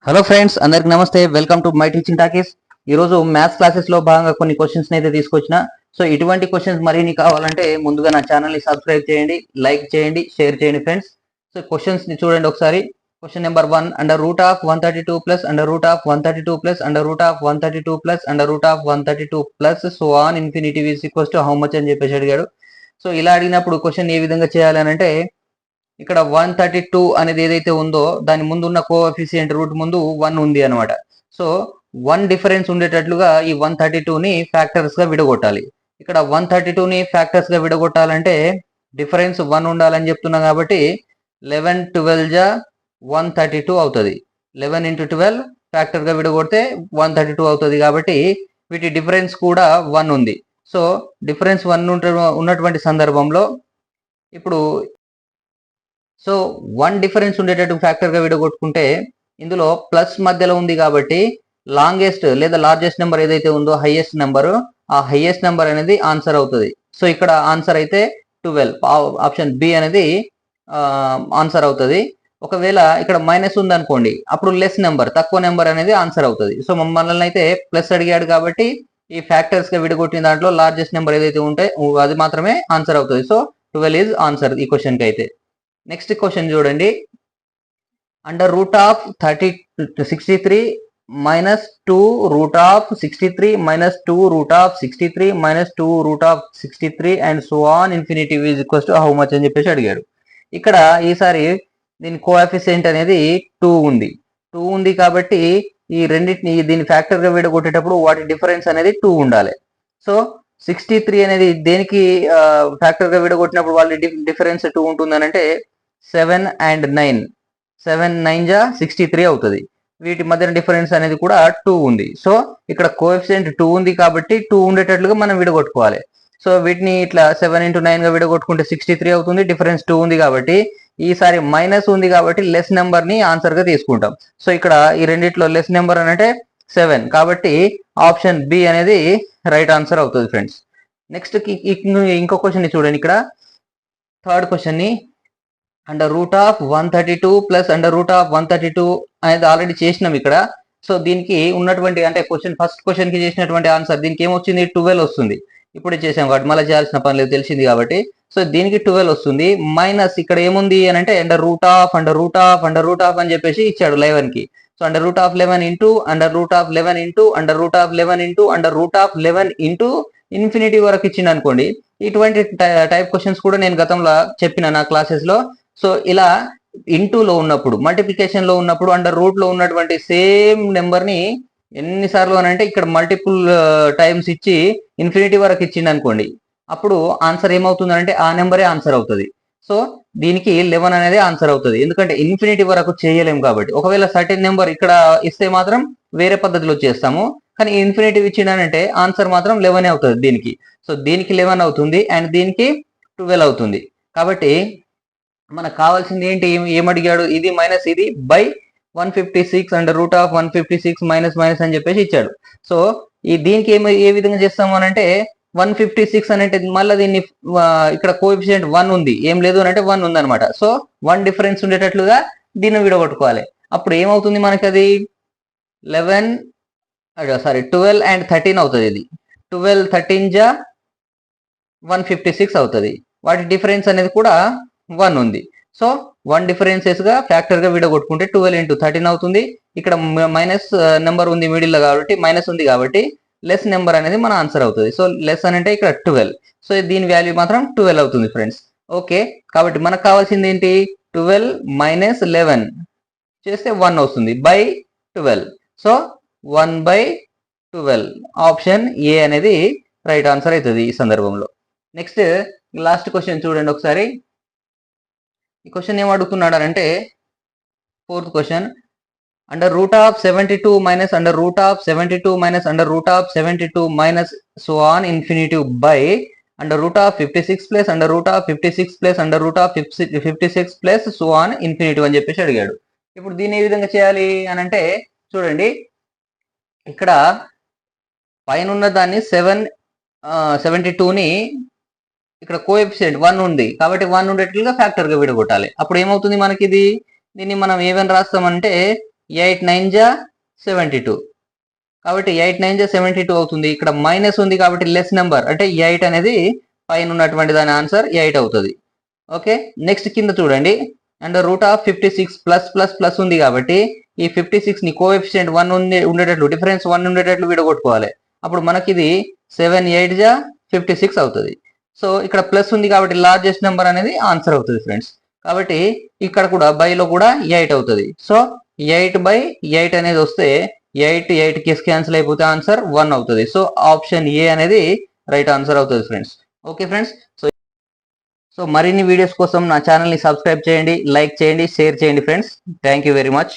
Hello friends, అందరికి నమస్తే. Welcome to my teaching talkies. ఈరోజు మ్యాథ్స్ క్లాసెస్ లో భాగంగా కొన్ని క్వశ్చన్స్ అయితే తీసుకొచ్చిన. సో ఇటువంటి క్వశ్చన్స్ మరిన్ని కావాలంటే ముందుగా నా ఛానల్ ని సబ్స్క్రైబ్ చేయండి, లైక్ చేయండి, షేర్ చేయండి ఫ్రెండ్స్. సో క్వశ్చన్స్ ని చూడండి ఒకసారి. Question number 1, under root of 132 plus under root of 132 plus under root of 132 plus under root of 132 plus so on infinity is equals to how much అని చెప్పేసి అడిగాడు. So ఇలా అడిగినప్పుడు question ఏ విధంగా చేయాలి అని అంటే, ఇక్కడ 132 అనేది ఏదైతే ఉందో దాని ముందు ఉన్న కోఎఫిషియంట్ రూట్ ముందు 1 ఉంది అనమాట. సో 1 డిఫరెన్స్ ఉండేటట్లుగా ఈ 132 ని ఫ్యాక్టర్స్ గా విడగొట్టాలి. ఇక్కడ 132 ని ఫ్యాక్టర్స్ గా విడగొట్టాలంటే డిఫరెన్స్ 1 ఉండాలని చెప్తున్నా కాబట్టి 11 12 జా 132 అవుతుంది. 11 into 12 ఫ్యాక్టర్ గా విడగొడితే 132 అవుతుంది. కాబట్టి వీటి డిఫరెన్స్ కూడా 1 ఉంది. సో డిఫరెన్స్ 1 ఉన్నటువంటి సందర్భంలో ఇప్పుడు సో 1 డిఫరెన్స్ ఉండేటట్టు ఫ్యాక్టర్ గా విడగొట్టుకుంటే ఇందులో ప్లస్ మధ్యలో ఉంది కాబట్టి లాంగెస్ట్ లేదా లార్జెస్ట్ నెంబర్ ఏదైతే ఉందో హైయెస్ట్ నెంబర్, ఆ హైయెస్ట్ నెంబర్ అనేది ఆన్సర్ అవుతుంది. సో ఇక్కడ ఆన్సర్ అయితే 12, ఆప్షన్ బి అనేది ఆన్సర్ అవుతుంది. ఒకవేళ ఇక్కడ మైనస్ ఉంది అనుకోండి, అప్పుడు లెస్ నెంబర్, తక్కువ నెంబర్ అనేది ఆన్సర్ అవుతుంది. సో మమ్మల్ని అయితే ప్లస్ అడిగాడు కాబట్టి ఈ ఫ్యాక్టర్స్ గా విడగొట్టిన దాంట్లో లార్జెస్ట్ నెంబర్ ఏదైతే ఉంటే అది మాత్రమే ఆన్సర్ అవుతుంది. సో 12 ఈజ్ ఆన్సర్ ఈ క్వశ్చన్ కి అయితే. నెక్స్ట్ క్వశ్చన్ చూడండి. Under root of 63 minus 2 root of 63 minus 2 root of 63 minus 2 root of 63 and so on infinity is equals to how much అని చెప్పేసి అడిగాడు. ఇక్కడ ఈసారి దీని కోఎఫిషియంట్ అనేది 2 ఉంది. 2 ఉంది కాబట్టి ఈ రెండింటిని దీని ఫ్యాక్టర్ గా విడగొట్టేటప్పుడు వాటి డిఫరెన్స్ అనేది 2 ఉండాలి. సో 63 అనేది దేనికి ఫ్యాక్టర్ గా విడగొట్టినప్పుడు వాళ్ళ డిఫరెన్స్ 2 ఉంటుందని అంటే 7 and 9, 7 9 జా 63 అవుతుంది. వీటి మధ్య డిఫరెన్స్ అనేది కూడా 2 ఉంది. సో ఇక్కడ కోఎఫిషియంట్ 2 ఉంది కాబట్టి 2 ఉండేటట్లుగా మనం విడగొట్టుకోవాలి. సో వీటిని ఇట్లా 7 into 9 గా విడగొట్టుకుంటే 63 అవుతుంది. డిఫరెన్స్ 2 ఉంది కాబట్టి ఈసారి మైనస్ ఉంది కాబట్టి లెస్ నెంబర్ ని ఆన్సర్ గా తీసుకుంటాం. సో ఇక్కడ ఈ రెండిట్లో లెస్ నెంబర్ అని అంటే 7 కాబట్టి ఆప్షన్ బి అనేది రైట్ ఆన్సర్ అవుతుంది ఫ్రెండ్స్. నెక్స్ట్ ఇంకో క్వశ్చన్ ని చూడండి. ఇక్కడ థర్డ్ క్వశ్చన్ ని under root of 132 plus under root of 132 అనేది ఆల్రెడీ చేసినాం ఇక్కడ. సో దీనికి ఉన్నటువంటి అంటే ఫస్ట్ క్వశ్చన్ కి చేసినటువంటి ఆన్సర్ దీనికి ఏమొచ్చింది, 12 వస్తుంది. ఇప్పుడే చేసాం కాబట్టి మళ్ళీ చేయాల్సిన పని లేదు, తెలిసింది కాబట్టి. సో దీనికి 12 వస్తుంది. మైనస్ ఇక్కడ ఏముంది అని అంటే under root of under root of under root of అని చెప్పేసి ఇచ్చాడు 11 కి. So under root of 11 into under root of 11 into under root of 11 into under root of 11 into infinity వరకు ఇచ్చింది అనుకోండి. ఇటువంటి టైప్ క్వశ్చన్స్ కూడా నేను గతంలో చెప్పిన నా క్లాసెస్ లో. సో ఇలా ఇంటూలో ఉన్నప్పుడు, మల్టిప్లికేషన్ లో ఉన్నప్పుడు అండర్ రూట్ లో ఉన్నటువంటి సేమ్ నెంబర్ ని ఎన్నిసార్లు అని అంటే ఇక్కడ మల్టిపుల్ టైమ్స్ ఇచ్చి ఇన్ఫినిటీ వరకు ఇచ్చింది అనుకోండి, అప్పుడు ఆన్సర్ ఏమవుతుంది అంటే ఆ నెంబరే ఆన్సర్ అవుతుంది. సో దీనికి 11 అనేది ఆన్సర్ అవుతుంది, ఎందుకంటే ఇన్ఫినిటీ వరకు చేయలేము కాబట్టి. ఒకవేళ సర్టెన్ నెంబర్ ఇక్కడ ఇస్తే మాత్రం వేరే పద్ధతిలో చేస్తాము, కానీ ఇన్ఫినిటీ ఇచ్చిండనంటే ఆన్సర్ మాత్రం 11 అవుతుంది దీనికి. సో దీనికి 11 అవుతుంది అండ్ దీనికి 12 అవుతుంది. కాబట్టి మనకు కావాల్సింది ఏంటి, ఏమడిగాడు, ఇది మైనస్ ఇది by 156 under root of 156 minus minus అని చెప్పేసి ఇచ్చాడు. సో ఈ దీనికి ఏ విధంగా చేస్తాము అని అంటే 156 అని అంటే మళ్ళీ దీన్ని ఇక్కడ కోఎఫిషియంట్ 1 ఉంది, ఏం లేదు అని అంటే 1 ఉంది అనమాట. సో 1 డిఫరెన్స్ ఉండేటట్లుగా దీన్ని విడగొట్టుకోవాలి. అప్పుడు ఏమవుతుంది మనకి, అది 12 అండ్ 13 అవుతుంది. ఇది 12 13 జా 156 అవుతుంది. వాటి డిఫరెన్స్ అనేది కూడా 1 ఉంది. సో 1 డిఫరెన్సెస్ గా ఫ్యాక్టర్ గా విడగొట్టుకుంటే 12 into 13 అవుతుంది. ఇక్కడ మైనస్ నెంబర్ ఉంది మిడిల్ లో కాబట్టి, మైనస్ ఉంది కాబట్టి లెస్ నెంబర్ అనేది మన ఆన్సర్ అవుతుంది. సో లెస్ అని అంటే ఇక్కడ 12. సో దీని వాల్యూ మాత్రం 12 అవుతుంది ఫ్రెండ్స్. ఓకే, కాబట్టి మనకు కావాల్సింది ఏంటి, 12 మైనస్ 11 చేస్తే 1 వస్తుంది బై 12. సో 1/12 ఆప్షన్ ఏ అనేది రైట్ ఆన్సర్ అవుతుంది ఈ సందర్భంలో. నెక్స్ట్ లాస్ట్ క్వశ్చన్ చూడండి ఒకసారి. ఈ క్వశ్చన్ ఏం అడుగుతున్నాడు అంటే, fourth question, under root of 72 minus under root of 72 minus under root of 72 minus so on infinitive by under root of 56 plus under root of 56 plus under root of 56 plus so on infinitive అని చెప్పేసి అడిగాడు. ఇప్పుడు దీన్ని ఏ విధంగా చేయాలి అని అంటే చూడండి. ఇక్కడ పైన ఉన్న దాన్ని 72ని ఇక్కడ కోఎఫిషియంట్ 1 ఉంది కాబట్టి 1 ఉండేట్లుగా ఫ్యాక్టర్ గా విడగొట్టాలి. అప్పుడు ఏమవుతుంది మనకి, దీన్ని మనం ఏమని రాస్తామంటే 8 9 జా 72. కాబట్టి 8 9 జా 72 అవుతుంది. ఇక్కడ మైనస్ ఉంది కాబట్టి లెస్ నెంబర్ అంటే 8 అనేది పైన ఉన్నటువంటి దాని ఆన్సర్ 8 అవుతుంది. ఓకే, నెక్స్ట్ కింద చూడండి. And root of 56 plus plus plus ఉంది కాబట్టి ఈ 56 ని కోఎఫిషియంట్ 1 ఉండేటట్లు, డిఫరెన్స్ 1 ఉండేటట్లు విడగొట్టుకోవాలి. అప్పుడు మనకి ఇది 7 8 జా 56 అవుతుంది. సో ఇక్కడ ప్లస్ ఉంది కాబట్టి లార్జెస్ట్ నెంబర్ అనేది ఆన్సర్ అవుతుంది ఫ్రెండ్స్. కాబట్టి ఇక్కడ కూడా బైలో కూడా 8 అవుతుంది. సో 8/8 అనేది వస్తే 8 8 కి క్యాన్సిల్ అయిపోతే ఆన్సర్ 1 అవుతుంది. సో ఆప్షన్ ఏ అనేది రైట్ ఆన్సర్ అవుతుంది ఫ్రెండ్స్. ఓకే ఫ్రెండ్స్, సో మరిన్ని వీడియోస్ కోసం నా ఛానల్ని సబ్స్క్రైబ్ చేయండి, లైక్ చేయండి, షేర్ చేయండి friends. Thank you very much.